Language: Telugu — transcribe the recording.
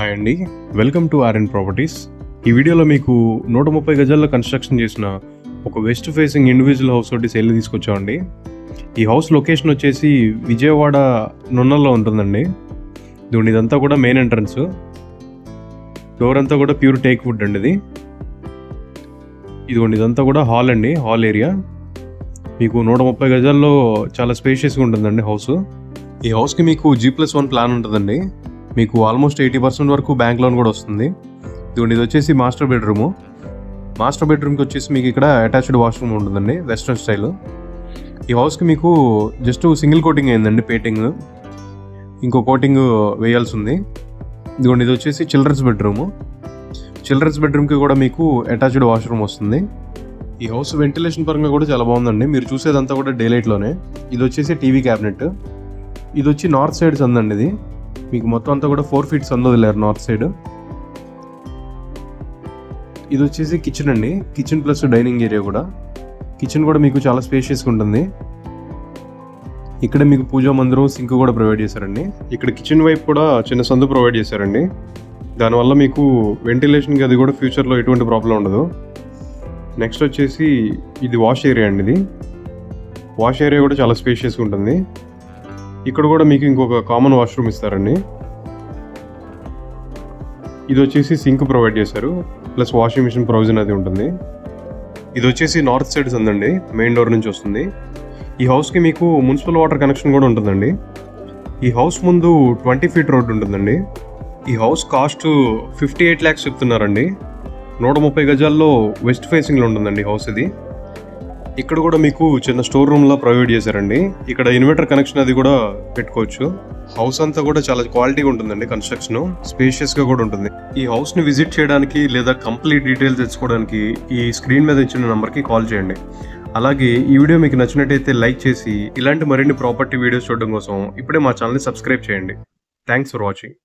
హాయ్ అండి, వెల్కమ్ టు ఆర్ఎన్ ప్రాపర్టీస్. ఈ వీడియోలో మీకు 130 గజాల్లో కన్స్ట్రక్షన్ చేసిన ఒక వెస్ట్ ఫేసింగ్ ఇండివిజువల్ హౌస్ ఒకటి సేల్ తీసుకొచ్చామండి. ఈ హౌస్ లొకేషన్ వచ్చేసి విజయవాడ నున్నల్లో ఉంటుందండి. ఇదంతా కూడా మెయిన్ ఎంట్రన్స్. డోర్ అంతా కూడా ప్యూర్ టేక్ వుడ్ అండి. ఇదంతా కూడా హాల్ అండి, హాల్ ఏరియా. మీకు 130 గజాల్లో చాలా స్పేషియస్గా ఉంటుందండి హౌస్. ఈ హౌస్కి మీకు G+1 ప్లాన్ ఉంటుందండి. మీకు ఆల్మోస్ట్ 80% వరకు బ్యాంక్ లోన్ కూడా వస్తుంది. ఇది వచ్చేసి మాస్టర్ బెడ్రూము. మాస్టర్ బెడ్రూమ్కి వచ్చేసి మీకు ఇక్కడ అటాచ్డ్ వాష్రూమ్ ఉంటుందండి, వెస్ట్రన్ స్టైల్. ఈ హౌస్కి మీకు జస్ట్ సింగిల్ కోటింగ్ అయిందండి, పెయింటింగ్. ఇంకో కోటింగ్ వేయాల్సి ఉంది. ఇది వచ్చేసి చిల్డ్రన్స్ బెడ్రూము. చిల్డ్రన్స్ బెడ్రూమ్కి కూడా మీకు అటాచ్డ్ వాష్రూమ్ వస్తుంది. ఈ హౌస్ వెంటిలేషన్ పరంగా కూడా చాలా బాగుందండి. మీరు చూసేదంతా కూడా డే లైట్లోనే. ఇది వచ్చేసి టీవీ క్యాబినెట్. ఇది వచ్చి నార్త్ సైడ్ సందండి. ఇది మీకు మొత్తం అంతా కూడా 4 feet సందు వదిలేరు నార్త్ సైడ్. ఇది వచ్చేసి కిచెన్ అండి, కిచెన్ ప్లస్ డైనింగ్ ఏరియా కూడా. కిచెన్ కూడా మీకు చాలా స్పేషియస్గా ఉంటుంది. ఇక్కడ మీకు పూజా మందిరం, సింక్ కూడా ప్రొవైడ్ చేశారండి. ఇక్కడ కిచెన్ వైపు కూడా చిన్న సందు ప్రొవైడ్ చేశారండి. దానివల్ల మీకు వెంటిలేషన్కి అది కూడా ఫ్యూచర్లో ఎటువంటి ప్రాబ్లం ఉండదు. నెక్స్ట్ వచ్చేసి ఇది వాష్ ఏరియా అండి. ఇది వాష్ ఏరియా కూడా చాలా స్పేషియస్గా ఉంటుంది. ఇక్కడ కూడా మీకు ఇంకొక కామన్ వాష్రూమ్ ఇస్తారండి. ఇది వచ్చేసి సింక్ ప్రొవైడ్ చేశారు, ప్లస్ వాషింగ్ మిషన్ ప్రొవిజన్ అది ఉంటుంది. ఇది వచ్చేసి నార్త్ సైడ్ ఉందండి, మెయిన్ డోర్ నుంచి వస్తుంది. ఈ హౌస్కి మీకు మున్సిపల్ వాటర్ కనెక్షన్ కూడా ఉంటుందండి. ఈ హౌస్ ముందు 20 feet రోడ్ ఉంటుందండి. ఈ హౌస్ కాస్ట్ 58 lakhs చెప్తున్నారండి. 130 గజాల్లో వెస్ట్ ఫేసింగ్లో ఉంటుందండి హౌస్ ఇది. ఇక్కడ కూడా మీకు చిన్న స్టోర్ రూమ్లా ప్రొవైడ్ చేశారండి. ఇక్కడ ఇన్వర్టర్ కనెక్షన్ అది కూడా పెట్టుకోవచ్చు. హౌస్ అంతా కూడా చాలా క్వాలిటీగా ఉంటుందండి, కన్స్ట్రక్షన్ స్పేషియస్గా కూడా ఉంటుంది. ఈ హౌస్ని విజిట్ చేయడానికి లేదా కంప్లీట్ డీటెయిల్స్ తెచ్చుకోవడానికి ఈ స్క్రీన్ మీద ఇచ్చిన నెంబర్కి కాల్ చేయండి. అలాగే ఈ వీడియో మీకు నచ్చినట్టయితే లైక్ చేసి ఇలాంటి మరిన్ని ప్రాపర్టీ వీడియోస్ చూడడం కోసం ఇప్పుడే మా ఛానల్ని సబ్స్క్రైబ్ చేయండి. Thanks for watching.